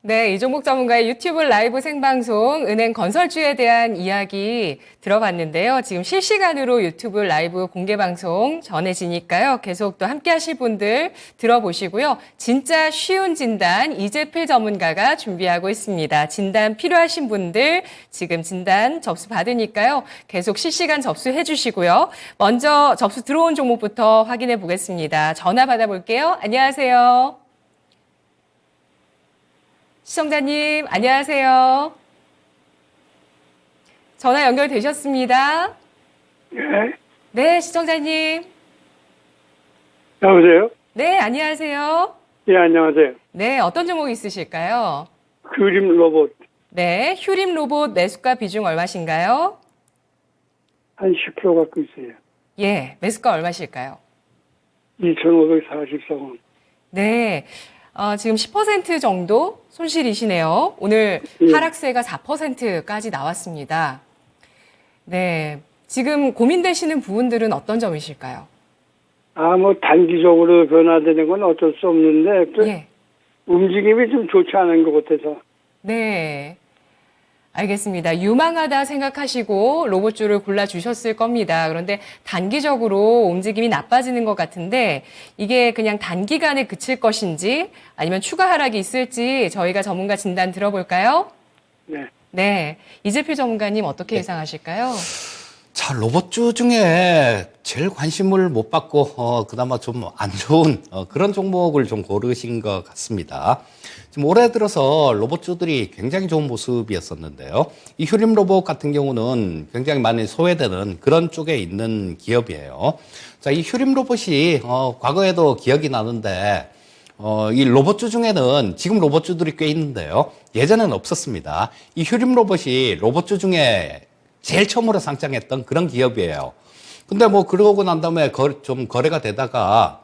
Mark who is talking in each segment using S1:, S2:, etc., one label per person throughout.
S1: 네, 이종목 전문가의 유튜브 라이브 생방송 은행 건설주에 대한 이야기 들어봤는데요. 지금 실시간으로 유튜브 라이브 공개 방송 전해지니까요. 계속 또 함께 하실 분들 들어보시고요. 진짜 쉬운 진단 이재필 전문가가 준비하고 있습니다. 진단 필요하신 분들 지금 진단 접수 받으니까요. 계속 실시간 접수해 주시고요. 먼저 접수 들어온 종목부터 확인해 보겠습니다. 전화 받아볼게요. 안녕하세요. 시청자님, 안녕하세요. 전화 연결되셨습니다.
S2: 예,
S1: 네, 시청자님.
S2: 여보세요?
S1: 네, 안녕하세요.
S2: 예, 안녕하세요.
S1: 네, 어떤 종목 있으실까요?
S2: 그림 로봇
S1: 네, 휴림 로봇 매수가 비중 얼마신가요?
S2: 한 10% 갖고 있어요.
S1: 예, 매수가 얼마실까요?
S2: 2,544원.
S1: 네, 지금 10% 정도 손실이시네요. 오늘
S2: 예.
S1: 하락세가 4%까지 나왔습니다. 네, 지금 고민되시는 부분들은 어떤 점이실까요?
S2: 단기적으로 변화되는 건 어쩔 수 없는데,
S1: 예.
S2: 움직임이 좀 좋지 않은 것 같아서.
S1: 네. 알겠습니다. 유망하다 생각하시고 로봇주를 골라주셨을 겁니다. 그런데 단기적으로 움직임이 나빠지는 것 같은데 이게 그냥 단기간에 그칠 것인지 아니면 추가 하락이 있을지 저희가 전문가 진단 들어볼까요?
S2: 네.
S1: 네. 이재필 전문가님 어떻게 예상하실까요?
S3: 자, 로봇주 중에 제일 관심을 못 받고, 그나마 좀 안 좋은, 그런 종목을 좀 고르신 것 같습니다. 지금 올해 들어서 로봇주들이 굉장히 좋은 모습이었었는데요. 이 휴림 로봇 같은 경우는 굉장히 많이 소외되는 그런 쪽에 있는 기업이에요. 자, 이 휴림 로봇이, 과거에도 기억이 나는데, 이 로봇주 중에는 지금 로봇주들이 꽤 있는데요. 예전에는 없었습니다. 이 휴림 로봇이 로봇주 중에 제일 처음으로 상장했던 그런 기업이에요. 근데 뭐 그러고 난 다음에 좀 거래가 되다가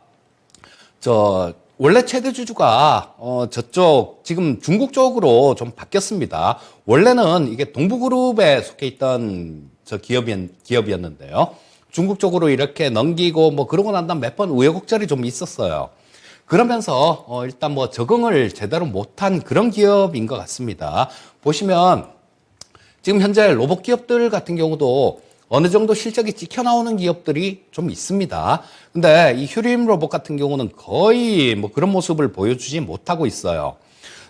S3: 원래 최대 주주가 저쪽 지금 중국 쪽으로 좀 바뀌었습니다. 원래는 이게 동부그룹에 속해 있던 기업이었는데요. 중국 쪽으로 이렇게 넘기고 뭐 그러고 난 다음 몇 번 우여곡절이 좀 있었어요. 그러면서 일단 뭐 적응을 제대로 못한 그런 기업인 것 같습니다. 보시면 지금 현재 로봇 기업들 같은 경우도 어느 정도 실적이 찍혀 나오는 기업들이 좀 있습니다. 근데 이 휴림 로봇 같은 경우는 거의 뭐 그런 모습을 보여주지 못하고 있어요.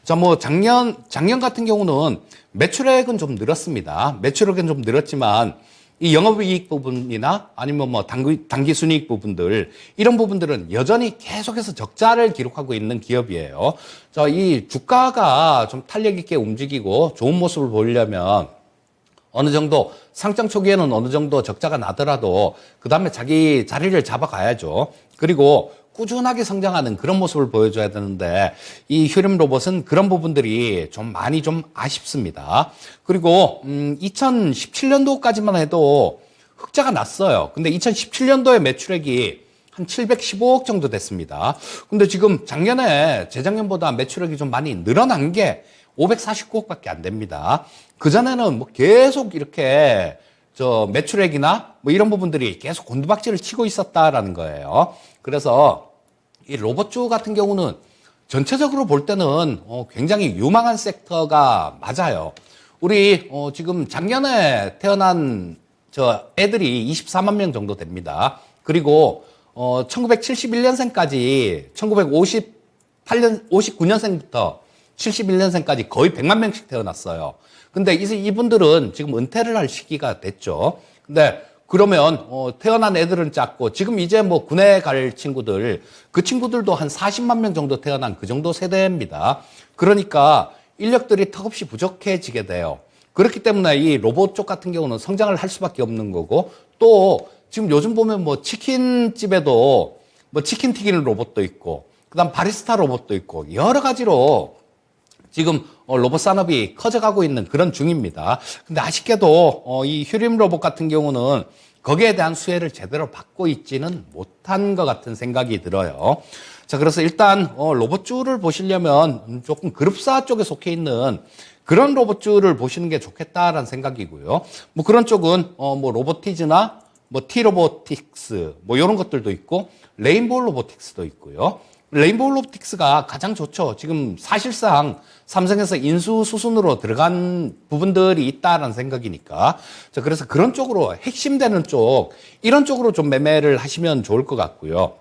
S3: 자, 뭐 작년 같은 경우는 매출액은 좀 늘었습니다. 매출액은 좀 늘었지만 이 영업이익 부분이나 아니면 뭐 단기 순이익 부분들 이런 부분들은 여전히 계속해서 적자를 기록하고 있는 기업이에요. 자, 이 주가가 좀 탄력 있게 움직이고 좋은 모습을 보이려면 어느 정도 상장 초기에는 어느 정도 적자가 나더라도 그 다음에 자기 자리를 잡아가야죠. 그리고 꾸준하게 성장하는 그런 모습을 보여줘야 되는데 이 휴림 로봇은 그런 부분들이 좀 많이 좀 아쉽습니다. 그리고 2017년도까지만 해도 흑자가 났어요. 근데 2017년도에 매출액이 한 715억 정도 됐습니다. 근데 지금 재작년보다 매출액이 좀 많이 늘어난 게 549억밖에 안 됩니다. 그전에는 뭐 계속 이렇게 매출액이나 뭐 이런 부분들이 계속 곤두박질을 치고 있었다라는 거예요. 그래서 이 로봇주 같은 경우는 전체적으로 볼 때는 굉장히 유망한 섹터가 맞아요. 우리 지금 작년에 태어난 애들이 24만 명 정도 됩니다. 그리고 1971년생까지 59년생부터 71년생까지 거의 100만 명씩 태어났어요. 근데 이분들은 지금 은퇴를 할 시기가 됐죠. 근데 그러면 태어난 애들은 작고 지금 이제 뭐 군에 갈 친구들, 그 친구들도 한 40만 명 정도 태어난 그 정도 세대입니다. 그러니까 인력들이 턱없이 부족해지게 돼요. 그렇기 때문에 이 로봇 쪽 같은 경우는 성장을 할 수밖에 없는 거고, 또 지금 요즘 보면 뭐 치킨집에도 뭐 치킨 튀기는 로봇도 있고, 그다음 바리스타 로봇도 있고 여러 가지로 지금 로봇 산업이 커져가고 있는 그런 중입니다. 근데 아쉽게도 이 휴림 로봇 같은 경우는 거기에 대한 수혜를 제대로 받고 있지는 못한 것 같은 생각이 들어요. 자, 그래서 일단 로봇주를 보시려면 조금 그룹사 쪽에 속해 있는 그런 로봇주를 보시는 게 좋겠다라는 생각이고요. 뭐 그런 쪽은 뭐 로보티즈나 뭐 T로보틱스 뭐 이런 것들도 있고 레인보우 로보틱스도 있고요. 레인보우 로보틱스가 가장 좋죠. 지금 사실상 삼성에서 인수 수순으로 들어간 부분들이 있다라는 생각이니까. 자, 그래서 그런 쪽으로 핵심되는 쪽, 이런 쪽으로 좀 매매를 하시면 좋을 것 같고요.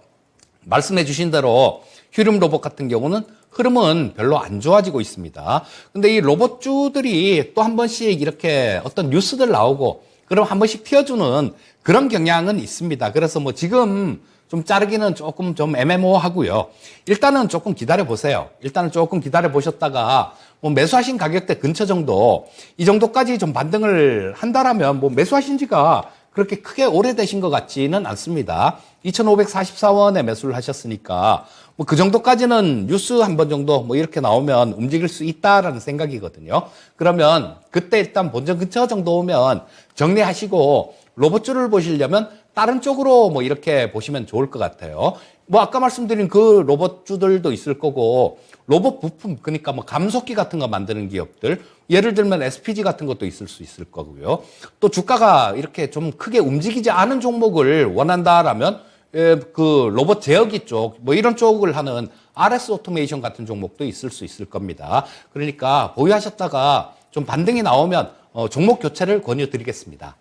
S3: 말씀해 주신 대로 휴림 로봇 같은 경우는 흐름은 별로 안 좋아지고 있습니다. 근데 이 로봇주들이 또 한 번씩 이렇게 어떤 뉴스들 나오고 그럼 한 번씩 튀어주는 그런 경향은 있습니다. 그래서 뭐 지금 좀 자르기는 조금 좀 애매모호하고요. 일단은 조금 기다려 보세요. 일단은 조금 기다려 보셨다가 뭐 매수하신 가격대 근처 정도, 이 정도까지 좀 반등을 한다라면 뭐 매수하신 지가 그렇게 크게 오래되신 것 같지는 않습니다. 2,544원에 매수를 하셨으니까 뭐 그 정도까지는 뉴스 한 번 정도 뭐 이렇게 나오면 움직일 수 있다라는 생각이거든요. 그러면 그때 일단 본전 근처 정도 오면 정리하시고 로봇주를 보시려면 다른 쪽으로 뭐 이렇게 보시면 좋을 것 같아요. 뭐 아까 말씀드린 그 로봇주들도 있을 거고 로봇 부품, 그러니까 뭐 감속기 같은 거 만드는 기업들, 예를 들면 SPG 같은 것도 있을 수 있을 거고요. 또 주가가 이렇게 좀 크게 움직이지 않은 종목을 원한다라면 그 로봇 제어기 쪽, 뭐 이런 쪽을 하는 RS 오토메이션 같은 종목도 있을 수 있을 겁니다. 그러니까 보유하셨다가 좀 반등이 나오면 종목 교체를 권유드리겠습니다.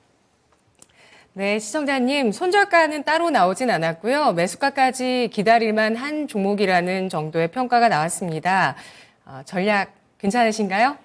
S1: 네, 시청자님, 손절가는 따로 나오진 않았고요. 매수가까지 기다릴만 한 종목이라는 정도의 평가가 나왔습니다. 전략 괜찮으신가요?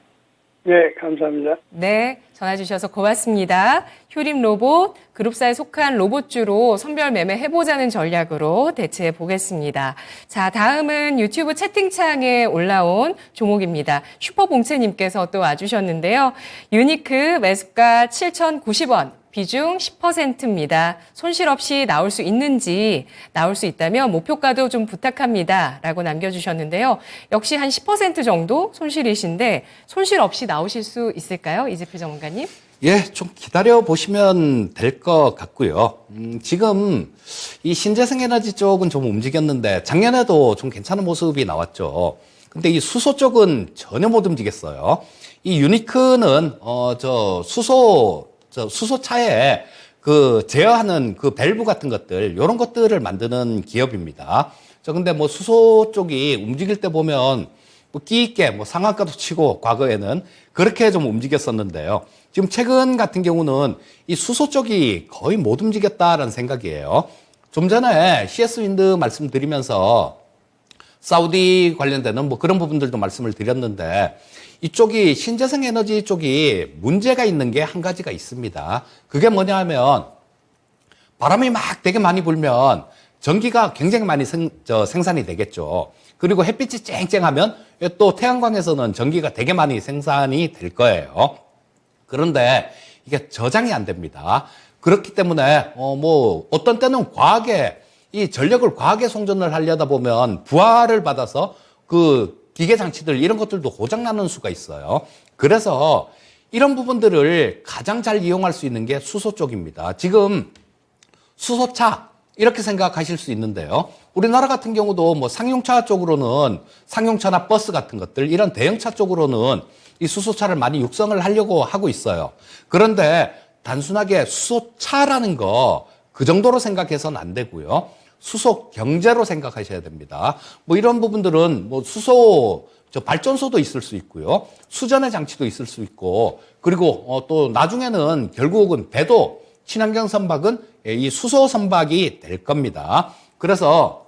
S2: 네, 감사합니다.
S1: 네, 전화 주셔서 고맙습니다. 휴림 로봇, 그룹사에 속한 로봇주로 선별 매매 해보자는 전략으로 대체해 보겠습니다. 자, 다음은 유튜브 채팅창에 올라온 종목입니다. 슈퍼봉채님께서 또 와주셨는데요. 유니크 매수가 7,090원. 비중 10%입니다. 손실 없이 나올 수 있는지, 나올 수 있다면 목표가도 좀 부탁합니다. 라고 남겨주셨는데요. 역시 한 10% 정도 손실이신데 손실 없이 나오실 수 있을까요? 이재필 전문가님?
S3: 예, 좀 기다려 보시면 될 것 같고요. 지금 이 신재생 에너지 쪽은 좀 움직였는데 작년에도 좀 괜찮은 모습이 나왔죠. 근데 이 수소 쪽은 전혀 못 움직였어요. 이 유니크는 수소차에 그 제어하는 그 밸브 같은 것들, 요런 것들을 만드는 기업입니다. 근데 뭐 수소 쪽이 움직일 때 보면 뭐 끼 있게 뭐 상한가도 치고 과거에는 그렇게 좀 움직였었는데요. 지금 최근 같은 경우는 이 수소 쪽이 거의 못 움직였다라는 생각이에요. 좀 전에 CS 윈드 말씀드리면서 사우디 관련되는 뭐 그런 부분들도 말씀을 드렸는데 이쪽이 신재생 에너지 쪽이 문제가 있는 게 한 가지가 있습니다. 그게 뭐냐 하면 바람이 막 되게 많이 불면 전기가 굉장히 많이 생산이 되겠죠. 그리고 햇빛이 쨍쨍하면 또 태양광에서는 전기가 되게 많이 생산이 될 거예요. 그런데 이게 저장이 안 됩니다. 그렇기 때문에 뭐 어떤 때는 과하게 이 전력을 과하게 송전을 하려다 보면 부하를 받아서 그 기계 장치들 이런 것들도 고장나는 수가 있어요. 그래서 이런 부분들을 가장 잘 이용할 수 있는 게 수소 쪽입니다. 지금 수소차 이렇게 생각하실 수 있는데요. 우리나라 같은 경우도 뭐 상용차 쪽으로는 상용차나 버스 같은 것들 이런 대형차 쪽으로는 이 수소차를 많이 육성을 하려고 하고 있어요. 그런데 단순하게 수소차라는 거 그 정도로 생각해서는 안 되고요. 수소 경제로 생각하셔야 됩니다. 뭐 이런 부분들은 뭐 수소 발전소도 있을 수 있고요. 수전의 장치도 있을 수 있고, 그리고 또 나중에는 결국은 배도 친환경 선박은 이 수소 선박이 될 겁니다. 그래서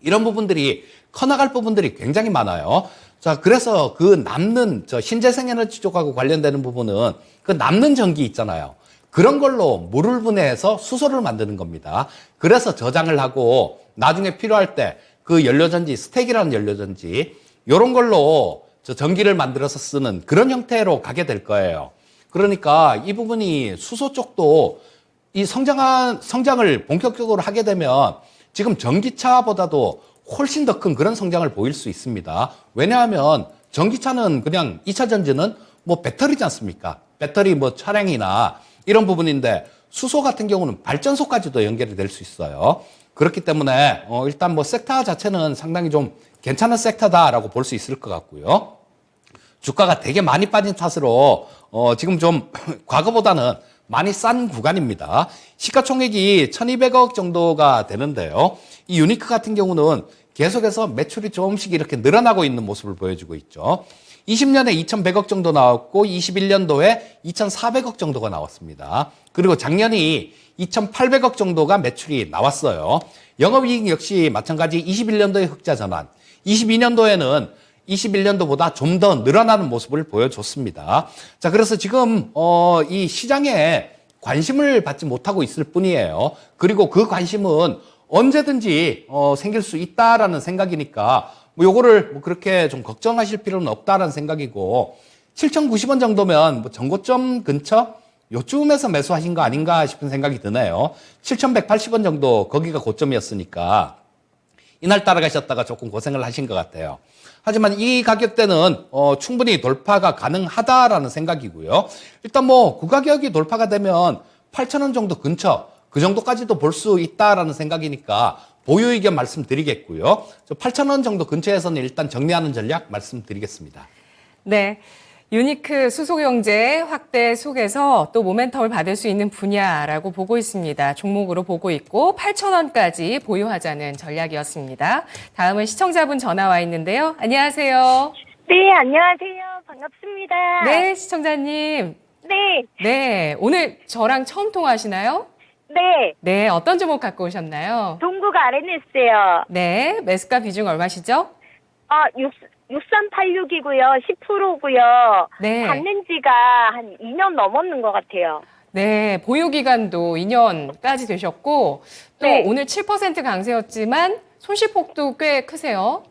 S3: 이런 부분들이 커나갈 부분들이 굉장히 많아요. 자, 그래서 그 남는 신재생 에너지 쪽하고 관련되는 부분은 그 남는 전기 있잖아요. 그런 걸로 물을 분해해서 수소를 만드는 겁니다. 그래서 저장을 하고 나중에 필요할 때 그 연료전지, 스택이라는 연료전지 이런 걸로 전기를 만들어서 쓰는 그런 형태로 가게 될 거예요. 그러니까 이 부분이 수소 쪽도 이 성장을 본격적으로 하게 되면 지금 전기차보다도 훨씬 더 큰 그런 성장을 보일 수 있습니다. 왜냐하면 전기차는 그냥 2차 전지는 뭐 배터리지 않습니까? 배터리 뭐 차량이나 이런 부분인데 수소 같은 경우는 발전소까지도 연결이 될 수 있어요. 그렇기 때문에 일단 뭐 섹터 자체는 상당히 좀 괜찮은 섹터다라고 볼 수 있을 것 같고요. 주가가 되게 많이 빠진 탓으로 지금 좀 과거보다는 많이 싼 구간입니다. 시가총액이 1,200억 정도가 되는데요. 이 유니크 같은 경우는 계속해서 매출이 조금씩 이렇게 늘어나고 있는 모습을 보여주고 있죠. 20년에 2,100억 정도 나왔고 21년도에 2,400억 정도가 나왔습니다. 그리고 작년이 2,800억 정도가 매출이 나왔어요. 영업이익 역시 마찬가지 21년도에 흑자 전환, 22년도에는 21년도보다 좀 더 늘어나는 모습을 보여줬습니다. 자, 그래서 지금 이 시장에 관심을 받지 못하고 있을 뿐이에요. 그리고 그 관심은 언제든지 생길 수 있다라는 생각이니까 뭐 요거를 뭐 그렇게 좀 걱정하실 필요는 없다라는 생각이고 7,090원 정도면 뭐 전고점 근처 요쯤에서 매수하신 거 아닌가 싶은 생각이 드네요. 7,180원 정도 거기가 고점이었으니까 이날 따라가셨다가 조금 고생을 하신 것 같아요. 하지만 이 가격대는 충분히 돌파가 가능하다라는 생각이고요. 일단 뭐 그 가격이 돌파가 되면 8,000원 정도 근처 그 정도까지도 볼 수 있다라는 생각이니까 보유 의견 말씀드리겠고요. 8,000원 정도 근처에서는 일단 정리하는 전략 말씀드리겠습니다.
S1: 네. 유니크 수소경제 확대 속에서 또 모멘텀을 받을 수 있는 분야라고 보고 있습니다. 종목으로 보고 있고 8,000원까지 보유하자는 전략이었습니다. 다음은 시청자분 전화 와 있는데요. 안녕하세요.
S4: 네, 안녕하세요. 반갑습니다.
S1: 네, 시청자님.
S4: 네,
S1: 네, 오늘 저랑 처음 통화하시나요?
S4: 네.
S1: 네, 어떤 종목 갖고 오셨나요?
S4: 동국 RNS요.
S1: 네, 매수가 비중 얼마시죠?
S4: 6386이고요. 10%고요.
S1: 네.
S4: 받는 지가 한 2년 넘었는 것 같아요.
S1: 네, 보유 기간도 2년까지 되셨고 또
S4: 네.
S1: 오늘 7% 강세였지만 손실폭도 꽤 크세요.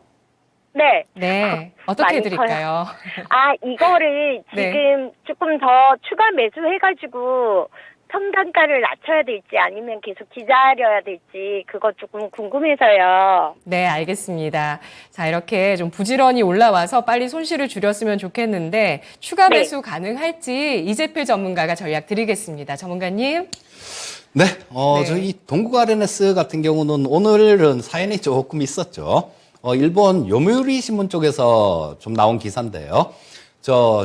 S4: 네.
S1: 네, 어떻게
S4: 많이
S1: 해드릴까요?
S4: 이거를
S1: 네.
S4: 지금 조금 더 추가 매수해가지고 평단가를 낮춰야 될지 아니면 계속 기다려야 될지 그거 조금 궁금해서요.
S1: 네, 알겠습니다. 자, 이렇게 좀 부지런히 올라와서 빨리 손실을 줄였으면 좋겠는데 추가
S4: 네.
S1: 매수 가능할지 이재필 전문가가 전략 드리겠습니다. 전문가님.
S3: 네,
S1: 네.
S3: 저희 동국 RNS 같은 경우는 오늘은 사연이 조금 있었죠. 일본 요미우리 신문 쪽에서 좀 나온 기사인데요.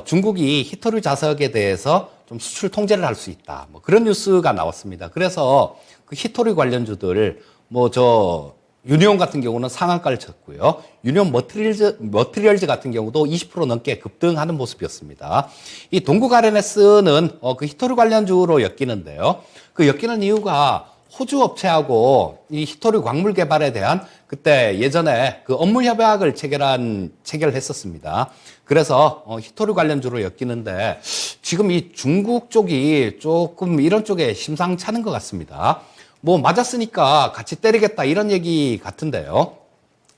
S3: 중국이 히토류 자석에 대해서 좀 수출 통제를 할 수 있다. 뭐 그런 뉴스가 나왔습니다. 그래서 그 히토류 관련주들, 유니온 같은 경우는 상한가를 쳤고요. 유니온 머티리얼즈 같은 경우도 20% 넘게 급등하는 모습이었습니다. 이 동국 RNS는 그 히토류 관련주로 엮이는데요. 그 엮이는 이유가 호주 업체하고 이 히토류 광물 개발에 대한 그때 예전에 그 업무 협약을 체결했었습니다. 그래서 히토류 관련주로 엮이는데 지금 이 중국 쪽이 조금 이런 쪽에 심상찮은 것 같습니다. 뭐 맞았으니까 같이 때리겠다 이런 얘기 같은데요.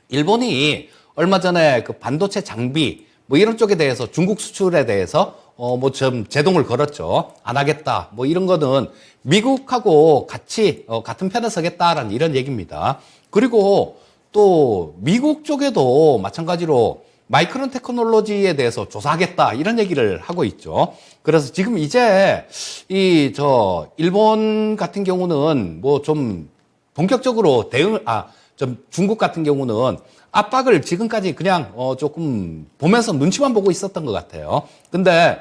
S3: 일본이 얼마 전에 그 반도체 장비 뭐 이런 쪽에 대해서 중국 수출에 대해서 좀 제동을 걸었죠. 안 하겠다. 뭐 이런 거는 미국하고 같이 같은 편에 서겠다라는 이런 얘기입니다. 그리고 또 미국 쪽에도 마찬가지로 마이크론 테크놀로지에 대해서 조사하겠다 이런 얘기를 하고 있죠. 그래서 지금 이제 일본 같은 경우는 뭐 좀 본격적으로 중국 같은 경우는 압박을 지금까지 그냥 조금 보면서 눈치만 보고 있었던 것 같아요. 근데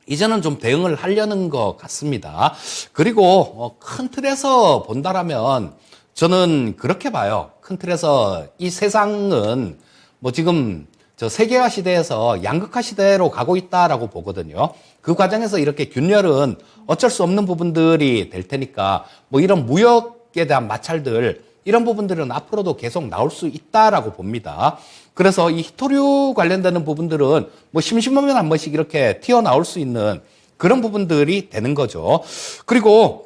S3: 이제는 좀 대응을 하려는 것 같습니다. 그리고 큰 틀에서 본다라면 저는 그렇게 봐요. 큰 틀에서 이 세상은 뭐 지금 세계화 시대에서 양극화 시대로 가고 있다라고 보거든요. 그 과정에서 이렇게 균열은 어쩔 수 없는 부분들이 될 테니까 뭐 이런 무역에 대한 마찰들 이런 부분들은 앞으로도 계속 나올 수 있다라고 봅니다. 그래서 이 히토류 관련되는 부분들은 뭐 심심하면 한 번씩 이렇게 튀어나올 수 있는 그런 부분들이 되는 거죠. 그리고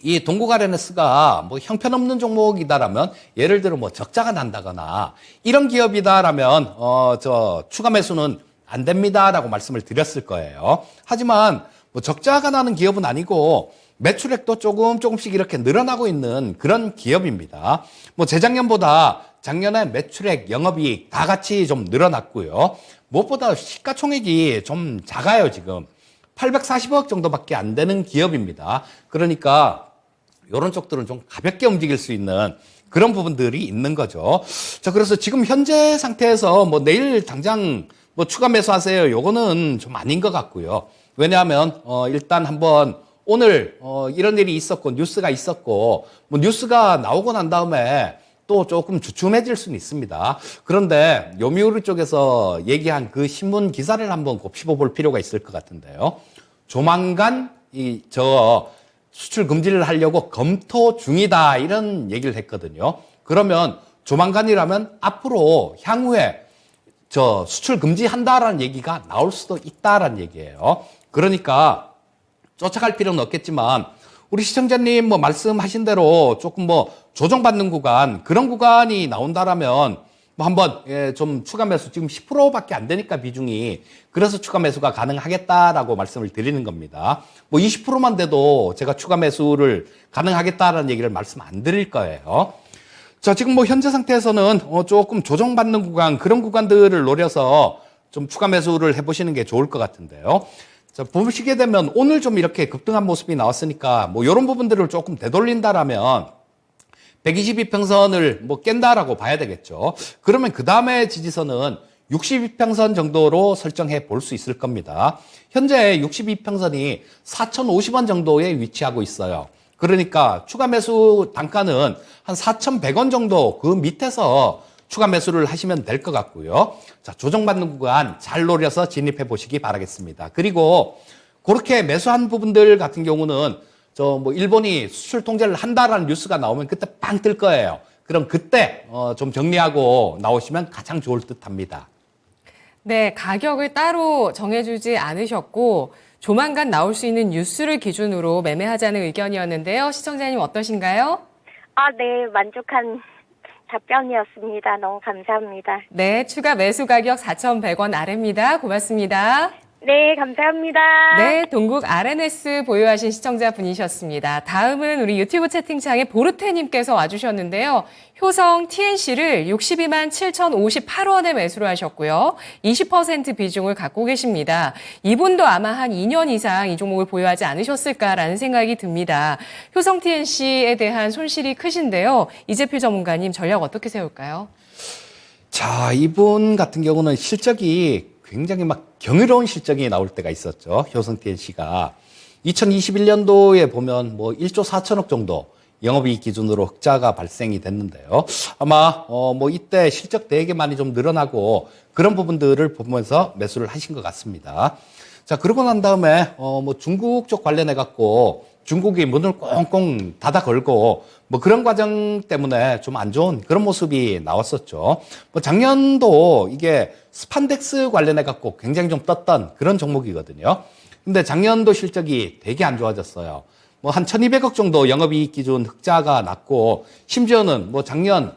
S3: 이 동국 RNS가 뭐 형편없는 종목이다라면 예를 들어 뭐 적자가 난다거나 이런 기업이다라면 추가 매수는 안 됩니다라고 말씀을 드렸을 거예요. 하지만 뭐 적자가 나는 기업은 아니고 매출액도 조금씩 이렇게 늘어나고 있는 그런 기업입니다. 뭐 재작년보다 작년에 매출액, 영업이익 다 같이 좀 늘어났고요. 무엇보다 시가총액이 좀 작아요, 지금. 840억 정도밖에 안 되는 기업입니다. 그러니까 이런 쪽들은 좀 가볍게 움직일 수 있는 그런 부분들이 있는 거죠. 자, 그래서 지금 현재 상태에서 뭐 내일 당장 뭐 추가 매수하세요. 요거는 좀 아닌 것 같고요. 왜냐하면 일단 한번 오늘 이런 일이 있었고 뉴스가 있었고 뭐 뉴스가 나오고 난 다음에 또 조금 주춤해질 수는 있습니다. 그런데 요미우리 쪽에서 얘기한 그 신문 기사를 한번 곱씹어 볼 필요가 있을 것 같은데요. 조만간 수출 금지를 하려고 검토 중이다 이런 얘기를 했거든요. 그러면 조만간이라면 앞으로 향후에 수출 금지한다라는 얘기가 나올 수도 있다라는 얘기예요. 그러니까 쫓아갈 필요는 없겠지만 우리 시청자님 말씀하신 대로 조금 조정받는 구간, 그런 구간이 나온다라면 한번 좀 추가 매수, 지금 10%밖에 안 되니까 비중이, 그래서 추가 매수가 가능하겠다라고 말씀을 드리는 겁니다. 20%만 돼도 제가 추가 매수를 가능하겠다라는 얘기를 말씀 안 드릴 거예요. 자, 지금 현재 상태에서는 조금 조정받는 구간, 그런 구간들을 노려서 좀 추가 매수를 해보시는 게 좋을 것 같은데요. 자, 보시게 되면 오늘 좀 이렇게 급등한 모습이 나왔으니까 이런 부분들을 조금 되돌린다라면 122평선을 깬다라고 봐야 되겠죠. 그러면 그 다음에 지지선은 62평선 정도로 설정해 볼 수 있을 겁니다. 현재 62평선이 4,050원 정도에 위치하고 있어요. 그러니까 추가 매수 단가는 한 4,100원 정도 그 밑에서 추가 매수를 하시면 될 것 같고요. 자, 조정받는 구간 잘 노려서 진입해 보시기 바라겠습니다. 그리고 그렇게 매수한 부분들 같은 경우는 일본이 수출 통제를 한다라는 뉴스가 나오면 그때 빵 뜰 거예요. 그럼 그때 좀 정리하고 나오시면 가장 좋을 듯 합니다.
S1: 네, 가격을 따로 정해주지 않으셨고 조만간 나올 수 있는 뉴스를 기준으로 매매하자는 의견이었는데요. 시청자님 어떠신가요?
S4: 네, 만족한 답변이었습니다. 너무 감사합니다.
S1: 네, 추가 매수 가격 4,100원 아래입니다. 고맙습니다.
S4: 네, 감사합니다.
S1: 네, 동국 RNS 보유하신 시청자분이셨습니다. 다음은 우리 유튜브 채팅창에 보르테님께서 와주셨는데요. 효성 TNC를 62만 7,058원에 매수를 하셨고요. 20% 비중을 갖고 계십니다. 이분도 아마 한 2년 이상 이 종목을 보유하지 않으셨을까라는 생각이 듭니다. 효성 TNC에 대한 손실이 크신데요. 이재필 전문가님 전략 어떻게 세울까요?
S3: 자, 이분 같은 경우는 실적이 굉장히 경이로운 실적이 나올 때가 있었죠. 효성 TNC가 2021년도에 보면 1조 4천억 정도 영업이익 기준으로 흑자가 발생이 됐는데요. 아마 이때 실적 되게 많이 좀 늘어나고 그런 부분들을 보면서 매수를 하신 것 같습니다. 자, 그러고 난 다음에 중국 쪽 관련해 갖고 중국이 문을 꽁꽁 닫아 걸고 그런 과정 때문에 좀 안 좋은 그런 모습이 나왔었죠. 작년도 이게 스판덱스 관련해 갖고 굉장히 좀 떴던 그런 종목이거든요. 근데 작년도 실적이 되게 안 좋아졌어요. 한 1,200억 정도 영업이익 기준 흑자가 났고, 심지어는 작년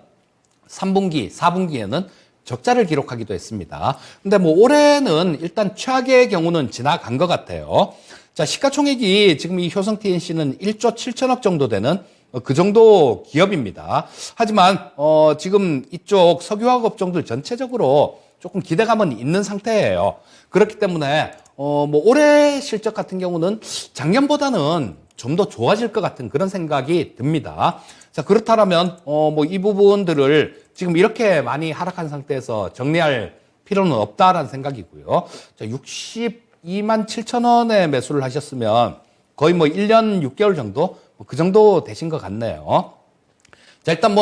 S3: 3분기, 4분기에는 적자를 기록하기도 했습니다. 근데 올해는 일단 최악의 경우는 지나간 것 같아요. 자, 시가총액이 지금 이 효성 TNC는 1조 7천억 정도 되는 그 정도 기업입니다. 하지만 지금 이쪽 석유화학 업종들 전체적으로 조금 기대감은 있는 상태예요. 그렇기 때문에 올해 실적 같은 경우는 작년보다는 좀 더 좋아질 것 같은 그런 생각이 듭니다. 자, 그렇다면 이 부분들을 지금 이렇게 많이 하락한 상태에서 정리할 필요는 없다라는 생각이고요. 자, 62만 7천 원에 매수를 하셨으면 거의 1년 6개월 정도 그 정도 되신 것 같네요. 자, 일단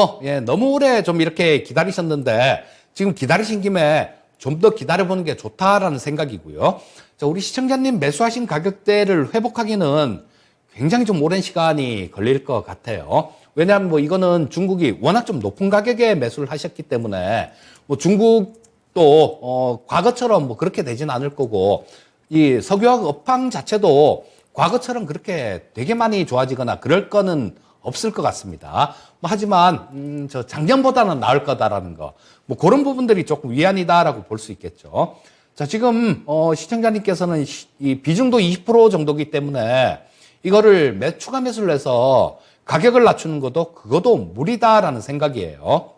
S3: 너무 오래 좀 이렇게 기다리셨는데 지금 기다리신 김에 좀 더 기다려보는 게 좋다라는 생각이고요. 자, 우리 시청자님 매수하신 가격대를 회복하기는 굉장히 좀 오랜 시간이 걸릴 것 같아요. 왜냐하면 이거는 중국이 워낙 좀 높은 가격에 매수를 하셨기 때문에 중국도 과거처럼 그렇게 되진 않을 거고, 이 석유화학 업황 자체도 과거처럼 그렇게 되게 많이 좋아지거나 그럴 거는 없을 것 같습니다. 하지만 작년보다는 나을 거다라는 거, 그런 부분들이 조금 위안이다라고 볼 수 있겠죠. 자, 지금 시청자님께서는 이 비중도 20% 정도이기 때문에 이거를 추가 매수를 해서 가격을 낮추는 그것도 무리다라는 생각이에요.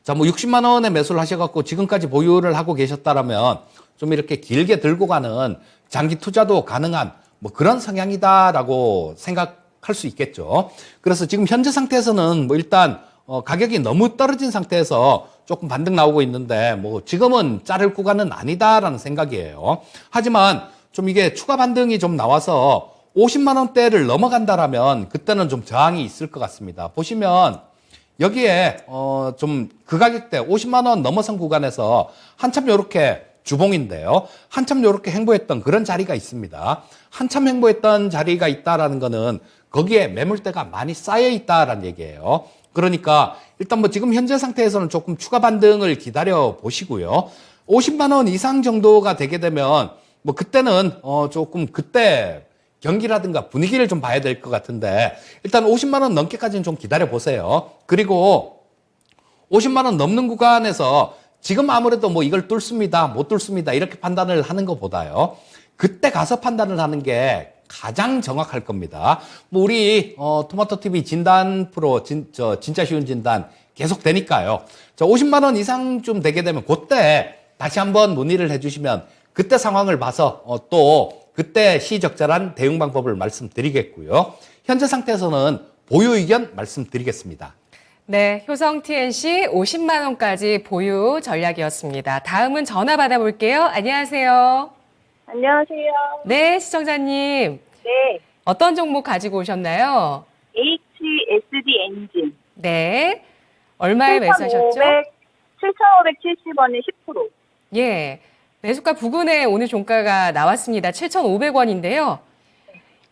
S3: 자, 60만 원에 매수를 하셔갖고 지금까지 보유를 하고 계셨다라면 좀 이렇게 길게 들고 가는 장기 투자도 가능한 그런 성향이다라고 생각할 수 있겠죠. 그래서 지금 현재 상태에서는 일단 가격이 너무 떨어진 상태에서 조금 반등 나오고 있는데 지금은 자를 구간은 아니다라는 생각이에요. 하지만 좀 이게 추가 반등이 좀 나와서 50만 원대를 넘어간다라면 그때는 좀 저항이 있을 것 같습니다. 보시면 여기에 좀 그 가격대 50만 원 넘어선 구간에서 한참 요렇게 주봉인데요. 한참 요렇게 행보했던 그런 자리가 있습니다. 한참 행보했던 자리가 있다라는 거는 거기에 매물대가 많이 쌓여 있다라는 얘기예요. 그러니까 일단 뭐 지금 현재 상태에서는 조금 추가 반등을 기다려 보시고요. 50만 원 이상 정도가 되게 되면 뭐 그때는 조금 그때 경기라든가 분위기를 좀 봐야 될 것 같은데 일단 50만 원 넘게까지는 좀 기다려 보세요. 그리고 50만 원 넘는 구간에서 지금 아무래도 뭐 이걸 뚫습니다, 못 뚫습니다 이렇게 판단을 하는 것보다요. 그때 가서 판단을 하는 게 가장 정확할 겁니다. 뭐 우리 토마토 TV 진단 프로 진짜 쉬운 진단 계속 되니까요. 자, 50만 원 이상 좀 되게 되면 그때 다시 한번 문의를 해주시면 그때 상황을 봐서 또 그때 시적절한 대응 방법을 말씀드리겠고요. 현재 상태에서는 보유 의견 말씀드리겠습니다.
S1: 네, 효성 TNC 50만 원까지 보유 전략이었습니다. 다음은 전화 받아볼게요. 안녕하세요.
S4: 안녕하세요.
S1: 네, 시청자님.
S4: 네.
S1: 어떤 종목 가지고 오셨나요?
S4: HSD 엔진.
S1: 네. 얼마에 매수하셨죠?
S4: 7,570원에 10%.
S1: 예. 매수가 부근에 오늘 종가가 나왔습니다. 7,500원인데요.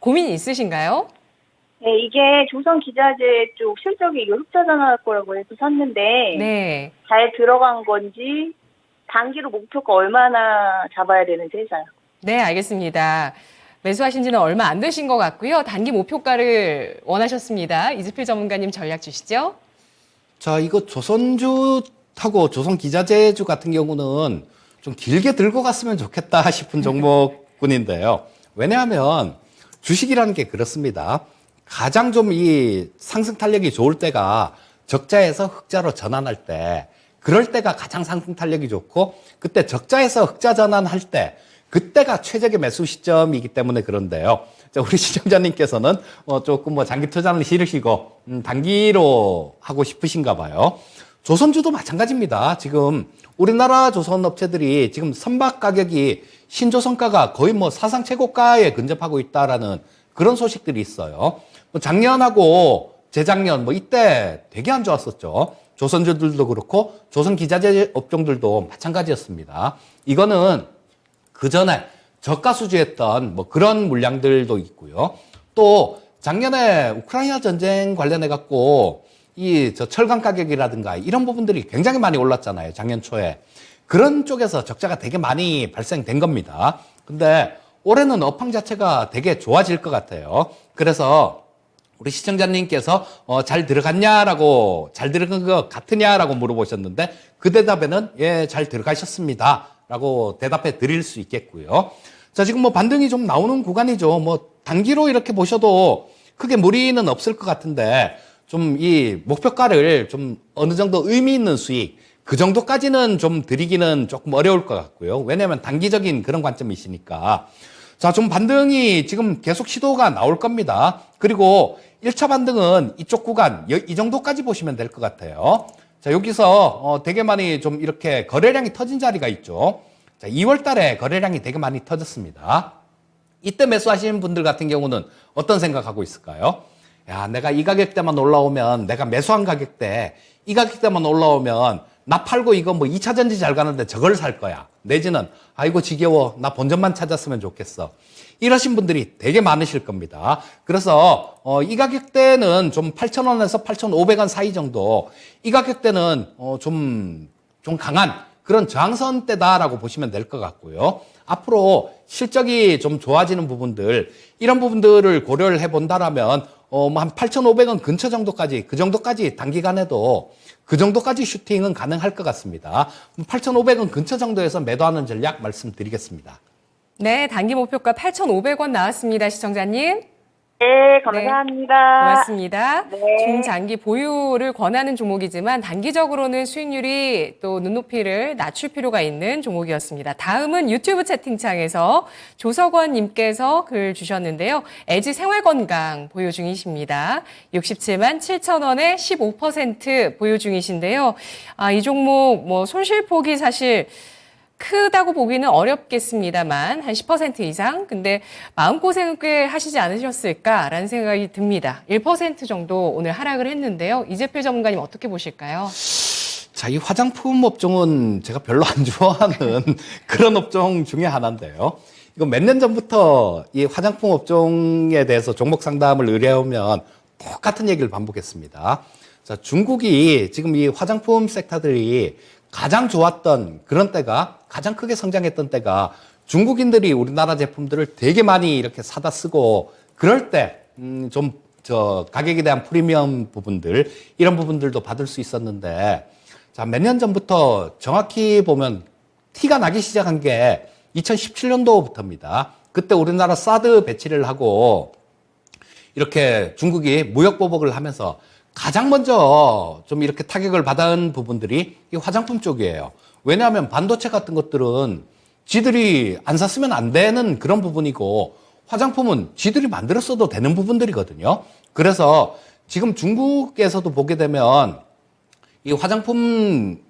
S1: 고민 있으신가요?
S4: 네, 이게 조선 기자재 쪽 실적이 흑자전환할 거라고 해서 샀는데
S1: 네.
S4: 잘 들어간 건지 단기로 목표가 얼마나 잡아야 되는지 해서요.
S1: 네, 알겠습니다. 매수하신 지는 얼마 안 되신 것 같고요. 단기 목표가를 원하셨습니다. 이즈필 전문가님 전략 주시죠.
S3: 자, 이거 조선주하고 조선기자재주 같은 경우는 좀 길게 들고 갔으면 좋겠다 싶은 종목군인데요. 왜냐하면 주식이라는 게 그렇습니다. 가장 좀 이 상승 탄력이 좋을 때가 적자에서 흑자로 전환할 때, 그럴 때가 가장 상승 탄력이 좋고, 그때 적자에서 흑자 전환할 때, 그때가 최적의 매수 시점이기 때문에 그런데요. 자, 우리 시청자님께서는 조금 뭐 장기 투자는 싫으시고 단기로 하고 싶으신가 봐요. 조선주도 마찬가지입니다. 지금 우리나라 조선 업체들이 지금 선박 가격이 신조선가가 거의 뭐 사상 최고가에 근접하고 있다라는 그런 소식들이 있어요. 뭐 작년하고 재작년 뭐 이때 되게 안 좋았었죠. 조선주들도 그렇고 조선 기자재 업종들도 마찬가지였습니다. 이거는 그 전에 저가 수주했던 뭐 그런 물량들도 있고요. 또 작년에 우크라이나 전쟁 관련해 갖고 이 저 철강 가격이라든가 이런 부분들이 굉장히 많이 올랐잖아요. 작년 초에. 그런 쪽에서 적자가 되게 많이 발생된 겁니다. 근데 올해는 업황 자체가 되게 좋아질 것 같아요. 그래서 우리 시청자님께서 잘 들어갔냐라고, 잘 들어간 것 같으냐라고 물어보셨는데 그 대답에는 예, 잘 들어가셨습니다 라고 대답해 드릴 수 있겠고요. 자, 지금 뭐 반등이 좀 나오는 구간이죠. 뭐 단기로 이렇게 보셔도 크게 무리는 없을 것 같은데 좀 이 목표가를 좀 어느 정도 의미 있는 수익 그 정도까지는 좀 드리기는 조금 어려울 것 같고요. 왜냐하면 단기적인 그런 관점이시니까. 자, 좀 반등이 지금 계속 시도가 나올 겁니다. 그리고 1차 반등은 이쪽 구간 이 정도까지 보시면 될 것 같아요. 자, 여기서 되게 많이 좀 이렇게 거래량이 터진 자리가 있죠. 자, 2월 달에 거래량이 되게 많이 터졌습니다. 이때 매수하시는 분들 같은 경우는 어떤 생각하고 있을까요? 야, 내가 이 가격대만 올라오면, 내가 매수한 가격대, 이 가격대만 올라오면, 나 팔고 이거 뭐 2차 전지 잘 가는데 저걸 살 거야. 내지는, 아이고 지겨워. 나 본전만 찾았으면 좋겠어. 이러신 분들이 되게 많으실 겁니다. 그래서, 이 가격대는 좀 8,000원에서 8,500원 사이 정도, 이 가격대는, 좀 강한 그런 저항선대다라고 보시면 될 것 같고요. 앞으로 실적이 좀 좋아지는 부분들, 이런 부분들을 고려를 해 본다라면, 뭐 한 8,500원 근처 정도까지, 그 정도까지 단기간에도 그 정도까지 슈팅은 가능할 것 같습니다. 8,500원 근처 정도에서 매도하는 전략 말씀드리겠습니다.
S1: 네, 단기 목표가 8,500원 나왔습니다. 시청자님.
S4: 네, 감사합니다.
S1: 고맙습니다.
S4: 네.
S1: 중장기 보유를 권하는 종목이지만 단기적으로는 수익률이 또 눈높이를 낮출 필요가 있는 종목이었습니다. 다음은 유튜브 채팅창에서 조석원 님께서 글 주셨는데요. LG 생활건강 보유 중이십니다. 67만 7천원에 15% 보유 중이신데요. 이 종목 뭐 손실폭이 사실 크다고 보기는 어렵겠습니다만 한 10% 이상. 근데 마음고생은 꽤 하시지 않으셨을까라는 생각이 듭니다. 1% 정도 오늘 하락을 했는데요. 이재필 전문가님 어떻게 보실까요?
S3: 자, 이 화장품 업종은 제가 별로 안 좋아하는 그런 업종 중에 하나인데요. 이거 몇 년 전부터 이 화장품 업종에 대해서 종목 상담을 의뢰하면 똑같은 얘기를 반복했습니다. 자, 중국이 지금 이 화장품 섹터들이 가장 좋았던 그런 때가, 가장 크게 성장했던 때가 중국인들이 우리나라 제품들을 되게 많이 이렇게 사다 쓰고 그럴 때, 가격에 대한 프리미엄 부분들, 이런 부분들도 받을 수 있었는데, 자, 몇 년 전부터 정확히 보면 티가 나기 시작한 게 2017년도부터입니다. 그때 우리나라 사드 배치를 하고 이렇게 중국이 무역 보복을 하면서 가장 먼저 좀 이렇게 타격을 받은 부분들이 이 화장품 쪽이에요. 왜냐하면 반도체 같은 것들은 지들이 안 샀으면 안 되는 그런 부분이고 화장품은 지들이 만들었어도 되는 부분들이거든요. 그래서 지금 중국에서도 보게 되면 이 화장품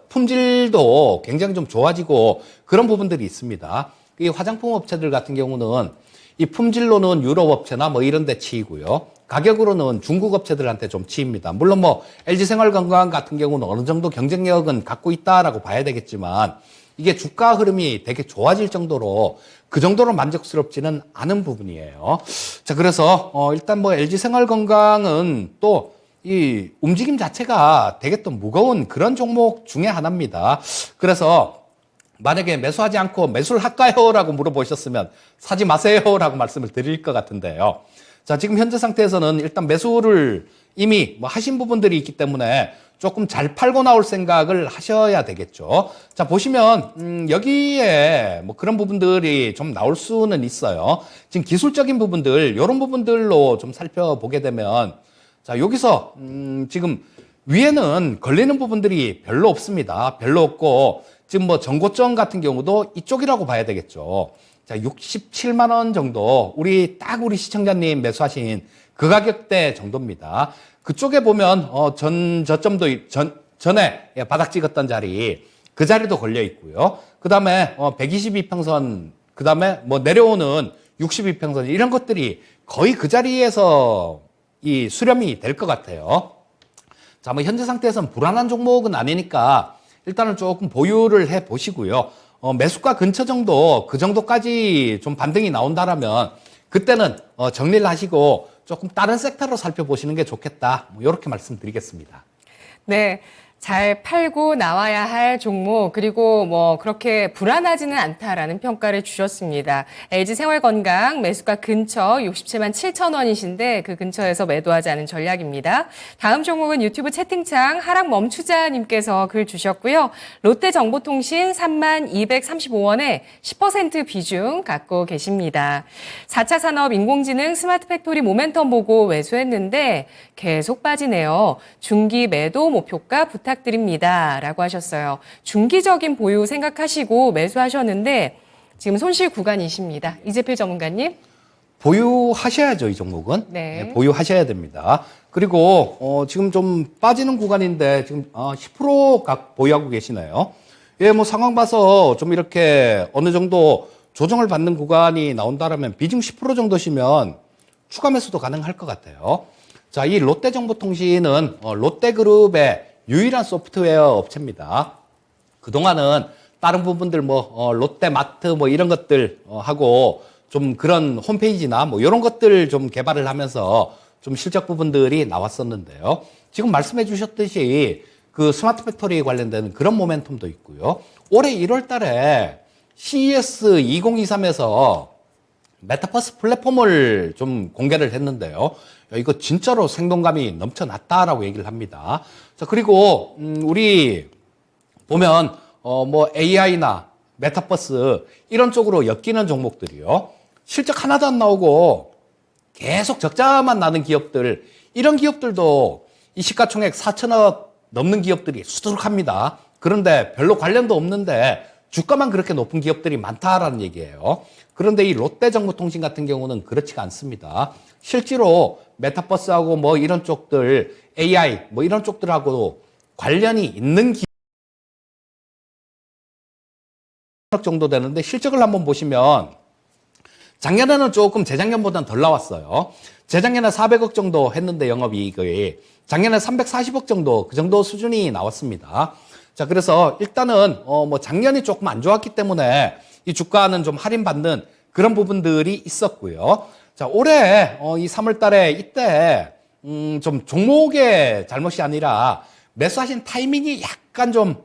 S3: 품질도 굉장히 좀 좋아지고 그런 부분들이 있습니다. 이 화장품 업체들 같은 경우는 이 품질로는 유럽 업체나 뭐 이런 데 치이고요. 가격으로는 중국 업체들한테 좀 치입니다. 물론 뭐 LG생활건강 같은 경우는 어느 정도 경쟁력은 갖고 있다라고 봐야 되겠지만 이게 주가 흐름이 되게 좋아질 정도로 그 정도로 만족스럽지는 않은 부분이에요. 자, 그래서 일단 뭐 LG생활건강은 또 이 움직임 자체가 되게 또 무거운 그런 종목 중에 하나입니다. 그래서 만약에 매수하지 않고 매수를 할까요? 라고 물어보셨으면 사지 마세요 라고 말씀을 드릴 것 같은데요. 자, 지금 현재 상태에서는 일단 매수를 이미 뭐 하신 부분들이 있기 때문에 조금 잘 팔고 나올 생각을 하셔야 되겠죠. 자, 보시면 여기에 뭐 그런 부분들이 좀 나올 수는 있어요. 지금 기술적인 부분들, 이런 부분들로 좀 살펴보게 되면 자, 여기서 지금 위에는 걸리는 부분들이 별로 없습니다. 별로 없고 지금 뭐 전고점 같은 경우도 이쪽이라고 봐야 되겠죠. 자, 67만 원 정도 우리 시청자님 매수하신 그 가격대 정도입니다. 그쪽에 보면 저점도 전에 바닥 찍었던 자리 그 자리도 걸려 있고요. 그다음에 122평선, 그다음에 뭐 내려오는 62평선 이런 것들이 거의 그 자리에서 이 수렴이 될 것 같아요. 자, 뭐 현재 상태에서는 불안한 종목은 아니니까 일단은 조금 보유를 해 보시고요. 매수가 근처 정도, 그 정도까지 좀 반등이 나온다라면 그때는 정리를 하시고 조금 다른 섹터로 살펴보시는 게 좋겠다. 뭐 이렇게 말씀드리겠습니다.
S1: 네. 잘 팔고 나와야 할 종목, 그리고 뭐 그렇게 불안하지는 않다라는 평가를 주셨습니다. LG생활건강 매수가 근처 67만 7천 원이신데 그 근처에서 매도하지 않은 전략입니다. 다음 종목은 유튜브 채팅창 하락 멈추자님께서 글 주셨고요. 롯데정보통신 3만 235원에 10% 비중 갖고 계십니다. 4차 산업 인공지능 스마트 팩토리 모멘텀 보고 매수했는데 계속 빠지네요. 중기 매도 목표가 부탁드립니다. 라고 하셨어요. 중기적인 보유 생각하시고 매수하셨는데 지금 손실 구간이십니다. 이재필 전문가님.
S3: 보유하셔야죠, 이 종목은.
S1: 네.
S3: 보유하셔야 됩니다. 그리고 지금 좀 빠지는 구간인데 지금 10% 각 보유하고 계시네요. 예, 뭐 상황 봐서 좀 이렇게 어느 정도 조정을 받는 구간이 나온다라면 비중 10% 정도시면 추가 매수도 가능할 것 같아요. 자, 이 롯데정보통신은 롯데그룹의 유일한 소프트웨어 업체입니다. 그동안은 다른 부분들 롯데마트 이런 것들 하고 좀 그런 홈페이지나 이런 것들 좀 개발을 하면서 좀 실적 부분들이 나왔었는데요. 지금 말씀해 주셨듯이 그 스마트 팩토리 관련된 그런 모멘텀도 있고요. 올해 1월 달에 CES 2023에서 메타버스 플랫폼을 좀 공개를 했는데요. 이거 진짜로 생동감이 넘쳐났다라고 얘기를 합니다. 자, 그리고 우리 보면 AI나 메타버스 이런 쪽으로 엮이는 종목들이요. 실적 하나도 안 나오고 계속 적자만 나는 기업들, 이런 기업들도 이 시가총액 4천억 넘는 기업들이 수두룩합니다. 그런데 별로 관련도 없는데 주가만 그렇게 높은 기업들이 많다라는 얘기예요. 그런데 이 롯데정보통신 같은 경우는 그렇지가 않습니다. 실제로 메타버스하고 이런 쪽들, AI 이런 쪽들하고 관련이 있는 기업 3천억 정도 되는데 실적을 한번 보시면 작년에는 조금 재작년보다는 덜 나왔어요. 재작년에 400억 정도 했는데 영업이익이 작년에 340억 정도 그 정도 수준이 나왔습니다. 자, 그래서 일단은 뭐 작년이 조금 안 좋았기 때문에 이 주가는 좀 할인받는 그런 부분들이 있었고요. 자, 올해 이 3월 달에 이때 좀 종목의 잘못이 아니라 매수하신 타이밍이 약간 좀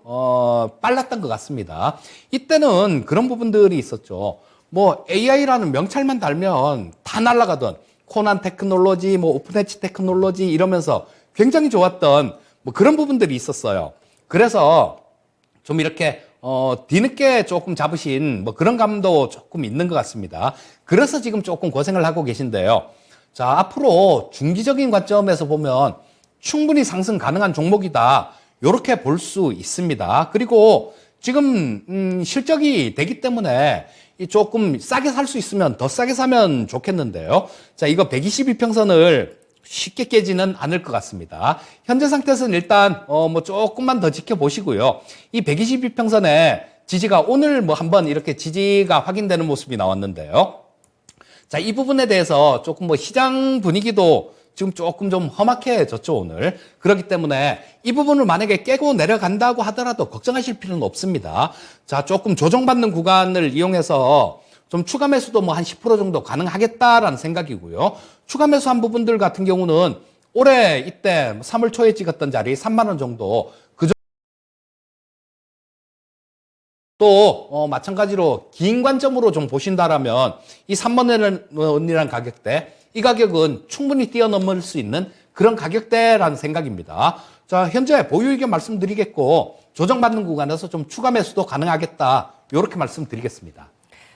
S3: 빨랐던 것 같습니다. 이때는 그런 부분들이 있었죠. 뭐 AI라는 명찰만 달면 다 날아가던 코난 테크놀로지, 뭐 오픈 엣지 테크놀로지 이러면서 굉장히 좋았던 뭐 그런 부분들이 있었어요. 그래서 좀 이렇게 뒤늦게 조금 잡으신 뭐 그런 감도 조금 있는 것 같습니다. 그래서 지금 조금 고생을 하고 계신데요. 자, 앞으로 중기적인 관점에서 보면 충분히 상승 가능한 종목이다. 이렇게 볼 수 있습니다. 그리고 지금 실적이 되기 때문에 조금 싸게 살 수 있으면 더 싸게 사면 좋겠는데요. 자, 이거 122평선을 쉽게 깨지는 않을 것 같습니다. 현재 상태에서는 일단 뭐 조금만 더 지켜보시고요. 이 122평선에 지지가 오늘 뭐 한번 이렇게 지지가 확인되는 모습이 나왔는데요. 자, 이 부분에 대해서 조금 뭐 시장 분위기도 지금 조금 좀 험악해졌죠, 오늘. 그렇기 때문에 이 부분을 만약에 깨고 내려간다고 하더라도 걱정하실 필요는 없습니다. 자, 조금 조정받는 구간을 이용해서 좀 추가 매수도 뭐 한 10% 정도 가능하겠다라는 생각이고요. 추가 매수한 부분들 같은 경우는 올해 이때 3월 초에 찍었던 자리 3만 원 정도 또 마찬가지로 긴 관점으로 좀 보신다라면 이 3만 원이라는 가격대 이 가격은 충분히 뛰어넘을 수 있는 그런 가격대라는 생각입니다. 자, 현재 보유 의견 말씀드리겠고 조정받는 구간에서 좀 추가 매수도 가능하겠다. 이렇게 말씀드리겠습니다.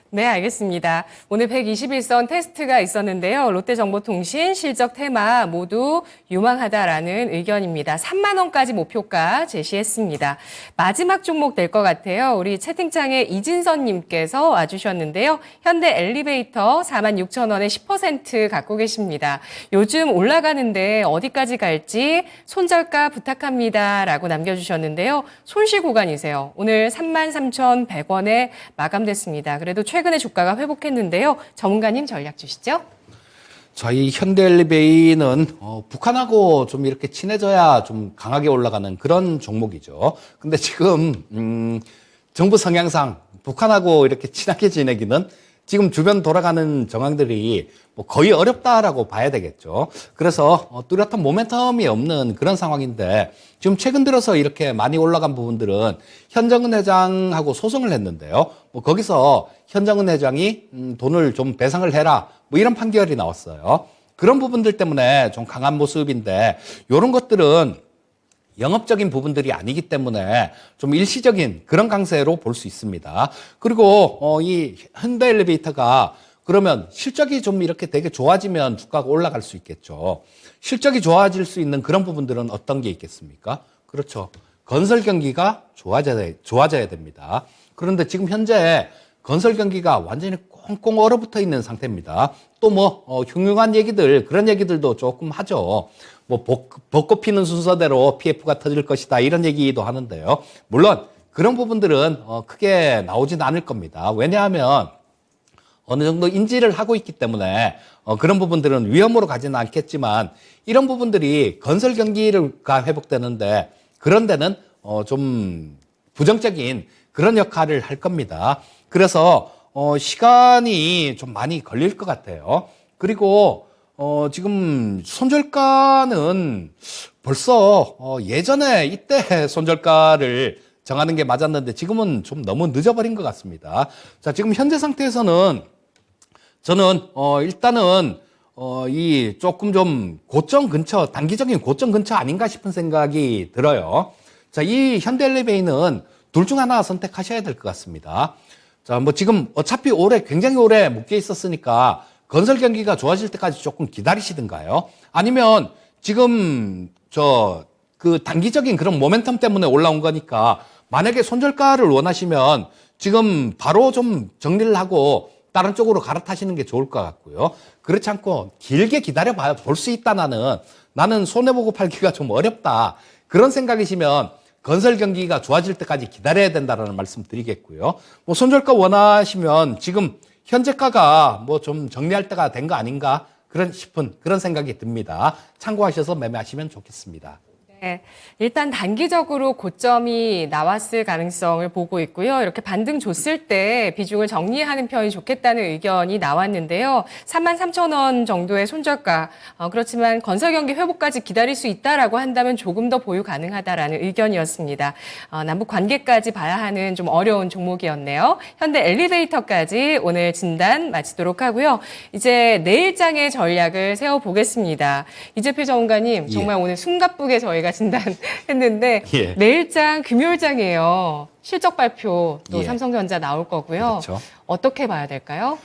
S1: 네, 알겠습니다. 오늘 121선 테스트가 있었는데요. 롯데정보통신, 실적 테마 모두 유망하다라는 의견입니다. 3만 원까지 목표가 제시했습니다. 마지막 종목 될 것 같아요. 우리 채팅창에 이진선님께서 와주셨는데요. 현대 엘리베이터 4만 6천 원에 10% 갖고 계십니다. 요즘 올라가는데 어디까지 갈지 손절가 부탁합니다. 라고 남겨주셨는데요. 손실 구간이세요. 오늘 3만 3,100원에 마감됐습니다. 그래도 최근에 주가가 회복했는데요. 전문가님 전략 주시죠.
S3: 저희 현대엘리베이는 북한하고 좀 이렇게 친해져야 좀 강하게 올라가는 그런 종목이죠. 근데 지금 정부 성향상 북한하고 이렇게 친하게 지내기는 지금 주변 돌아가는 정황들이 뭐 거의 어렵다라고 봐야 되겠죠. 그래서 뚜렷한 모멘텀이 없는 그런 상황인데 지금 최근 들어서 이렇게 많이 올라간 부분들은 현정은 회장하고 소송을 했는데요. 뭐 거기서 현정은 회장이 돈을 좀 배상을 해라 뭐 이런 판결이 나왔어요. 그런 부분들 때문에 좀 강한 모습인데 이런 것들은 영업적인 부분들이 아니기 때문에 좀 일시적인 그런 강세로 볼 수 있습니다. 그리고 이 현대엘리베이터가 그러면 실적이 좀 이렇게 되게 좋아지면 주가가 올라갈 수 있겠죠. 실적이 좋아질 수 있는 그런 부분들은 어떤 게 있겠습니까? 그렇죠. 건설 경기가 좋아져야 됩니다. 그런데 지금 현재 건설 경기가 완전히 꽁꽁 얼어붙어 있는 상태입니다. 또 뭐 흉흉한 얘기들 그런 얘기들도 조금 하죠. 뭐 벚꽃 피는 순서대로 PF가 터질 것이다 이런 얘기도 하는데요. 물론 그런 부분들은 크게 나오진 않을 겁니다. 왜냐하면 어느 정도 인지를 하고 있기 때문에 그런 부분들은 위험으로 가지는 않겠지만 이런 부분들이 건설 경기가 회복되는데 그런 데는 좀 부정적인 그런 역할을 할 겁니다. 그래서 시간이 좀 많이 걸릴 것 같아요. 그리고 지금 손절가는 벌써 예전에 이때 손절가를 정하는 게 맞았는데 지금은 좀 너무 늦어버린 것 같습니다. 자, 지금 현재 상태에서는 저는 일단은 이 조금 좀 고점 근처, 단기적인 고점 근처 아닌가 싶은 생각이 들어요. 자, 이 현대엘리베이는 둘 중 하나 선택하셔야 될 것 같습니다. 자, 뭐 지금 어차피 굉장히 오래 묶여 있었으니까 건설 경기가 좋아질 때까지 조금 기다리시든가요. 아니면 지금 그 단기적인 그런 모멘텀 때문에 올라온 거니까 만약에 손절가를 원하시면 지금 바로 좀 정리를 하고 다른 쪽으로 갈아타시는 게 좋을 것 같고요. 그렇지 않고 길게 기다려봐야 볼 수 있다 나는 손해보고 팔기가 좀 어렵다. 그런 생각이시면 건설 경기가 좋아질 때까지 기다려야 된다라는 말씀 드리겠고요. 뭐 손절가 원하시면 지금 현재가가 뭐 좀 정리할 때가 된 거 아닌가 싶은 그런 생각이 듭니다. 참고하셔서 매매하시면 좋겠습니다.
S1: 네, 일단 단기적으로 고점이 나왔을 가능성을 보고 있고요. 이렇게 반등 줬을 때 비중을 정리하는 편이 좋겠다는 의견이 나왔는데요. 33,000원 정도의 손절가. 그렇지만 건설 경기 회복까지 기다릴 수 있다라고 한다면 조금 더 보유 가능하다라는 의견이었습니다. 남북 관계까지 봐야 하는 좀 어려운 종목이었네요. 현대 엘리베이터까지 오늘 진단 마치도록 하고요. 이제 내일장의 전략을 세워보겠습니다. 이재필 전문가님, 정말 오늘 숨가쁘게 저희가 진단했는데
S3: 예.
S1: 내일장 금요일장이에요. 실적 발표 또
S3: 예.
S1: 삼성전자 나올 거고요.
S3: 그렇죠.
S1: 어떻게 봐야 될까요?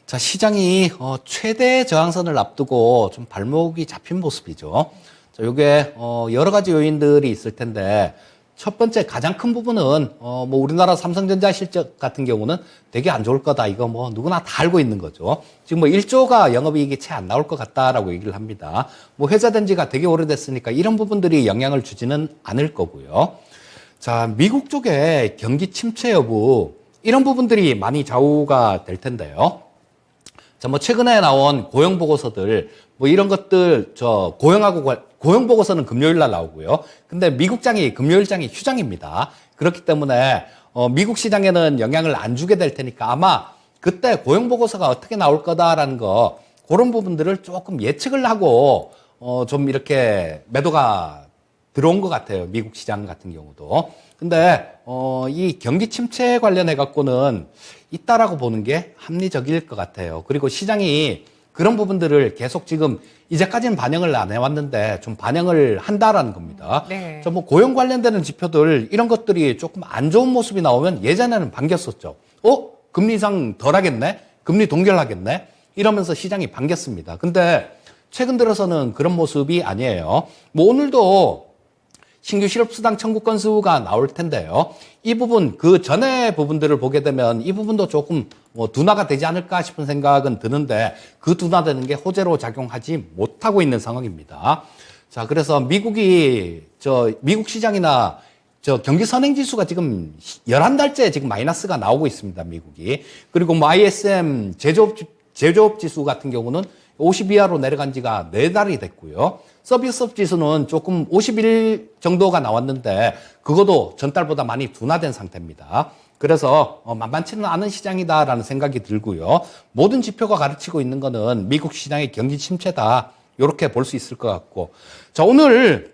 S3: 자, 시장이 최대 저항선을 앞두고 좀 발목이 잡힌 모습이죠. 자, 요게 여러 가지 요인들이 있을 텐데 첫 번째 가장 큰 부분은 뭐 우리나라 삼성전자 실적 같은 경우는 되게 안 좋을 거다. 이거 뭐 누구나 다 알고 있는 거죠. 지금 뭐 1조가 영업이익이 채 안 나올 것 같다라고 얘기를 합니다. 뭐 회자된 지가 되게 오래됐으니까 이런 부분들이 영향을 주지는 않을 거고요. 자, 미국 쪽에 경기 침체 여부 이런 부분들이 많이 좌우가 될 텐데요. 자, 뭐 최근에 나온 고용 보고서들 뭐 이런 것들 고용 보고서는 금요일 날 나오고요. 근데 미국장이 금요일장이 휴장입니다. 그렇기 때문에 미국 시장에는 영향을 안 주게 될 테니까 아마 그때 고용 보고서가 어떻게 나올 거다라는 거 그런 부분들을 조금 예측을 하고 좀 이렇게 매도가 들어온 것 같아요. 미국 시장 같은 경우도. 근데 이 경기 침체 관련해 갖고는 있다라고 보는 게 합리적일 것 같아요. 그리고 시장이 그런 부분들을 계속 지금 이제까지는 반영을 안 해왔는데 좀 반영을 한다라는 겁니다.
S1: 네.
S3: 뭐 고용 관련되는 지표들 이런 것들이 조금 안 좋은 모습이 나오면 예전에는 반겼었죠. 금리 인상 덜 하겠네? 금리 동결하겠네? 이러면서 시장이 반겼습니다. 근데 최근 들어서는 그런 모습이 아니에요. 뭐 오늘도 신규 실업수당 청구 건수가 나올 텐데요. 이 부분, 그 전에 부분들을 보게 되면 이 부분도 조금 둔화가 되지 않을까 싶은 생각은 드는데 그 둔화되는 게 호재로 작용하지 못하고 있는 상황입니다. 자, 그래서 미국 시장이나 경기 선행지수가 지금 11달째 지금 마이너스가 나오고 있습니다. 미국이. 그리고 뭐 ISM 제조업 지수 같은 경우는 50 이하로 내려간 지가 4달이 됐고요. 서비스업 지수는 조금 51 정도가 나왔는데 그것도 전달보다 많이 둔화된 상태입니다. 그래서 만만치는 않은 시장이다라는 생각이 들고요. 모든 지표가 가르치고 있는 거는 미국 시장의 경기 침체다. 이렇게 볼 수 있을 것 같고. 자, 오늘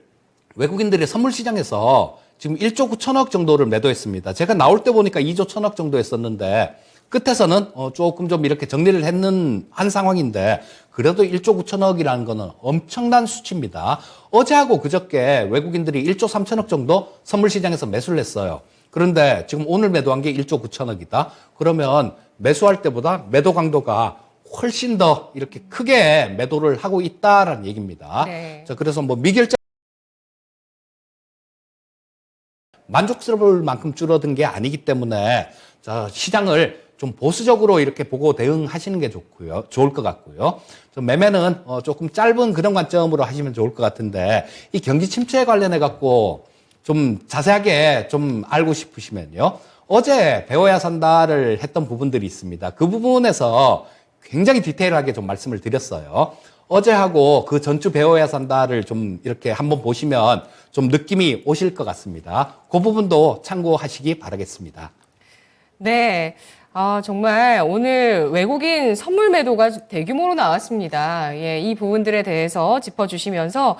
S3: 외국인들의 선물 시장에서 지금 1조 9천억 정도를 매도했습니다. 제가 나올 때 보니까 2조 1천억 정도 했었는데 끝에서는 조금 좀 이렇게 정리를 한 상황인데 그래도 1조 9천억이라는 거는 엄청난 수치입니다. 어제하고 그저께 외국인들이 1조 3천억 정도 선물 시장에서 매수를 했어요. 그런데 지금 오늘 매도한 게 1조 9천억이다. 그러면 매수할 때보다 매도 강도가 훨씬 더 이렇게 크게 매도를 하고 있다라는 얘기입니다.
S1: 네.
S3: 자, 그래서 뭐 미결자 만족스러울 만큼 줄어든 게 아니기 때문에 자, 시장을 좀 보수적으로 이렇게 보고 대응하시는 게 좋을 것 같고요. 매매는 조금 짧은 그런 관점으로 하시면 좋을 것 같은데 이 경기 침체에 관련해 갖고 좀 자세하게 좀 알고 싶으시면요. 어제 배워야 산다를 했던 부분들이 있습니다. 그 부분에서 굉장히 디테일하게 좀 말씀을 드렸어요. 어제하고 그 전주 배워야 산다를 좀 이렇게 한번 보시면 좀 느낌이 오실 것 같습니다. 그 부분도 참고하시기 바라겠습니다.
S1: 네. 정말 오늘 외국인 선물 매도가 대규모로 나왔습니다. 예, 이 부분들에 대해서 짚어주시면서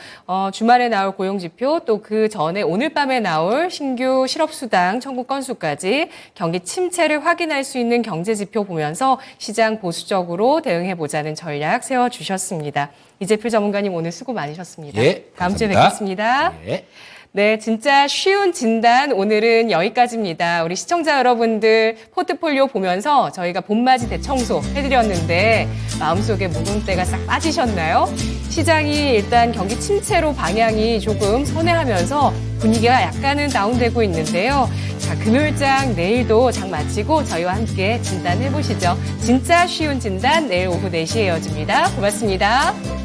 S1: 주말에 나올 고용지표 또 그 전에 오늘 밤에 나올 신규 실업수당 청구 건수까지 경기 침체를 확인할 수 있는 경제지표 보면서 시장 보수적으로 대응해보자는 전략 세워주셨습니다. 이재필 전문가님 오늘 수고 많으셨습니다.
S3: 예,
S1: 다음 주에
S3: 감사합니다.
S1: 뵙겠습니다.
S3: 예.
S1: 네, 진짜 쉬운 진단 오늘은 여기까지입니다. 우리 시청자 여러분들 포트폴리오 보면서 저희가 봄맞이 대청소 해드렸는데 마음속에 묵은 때가 싹 빠지셨나요? 시장이 일단 경기 침체로 방향이 조금 선회하면서 분위기가 약간은 다운되고 있는데요. 자, 금요일장 내일도 장 마치고 저희와 함께 진단해보시죠. 진짜 쉬운 진단 내일 오후 4시에 이어집니다. 고맙습니다.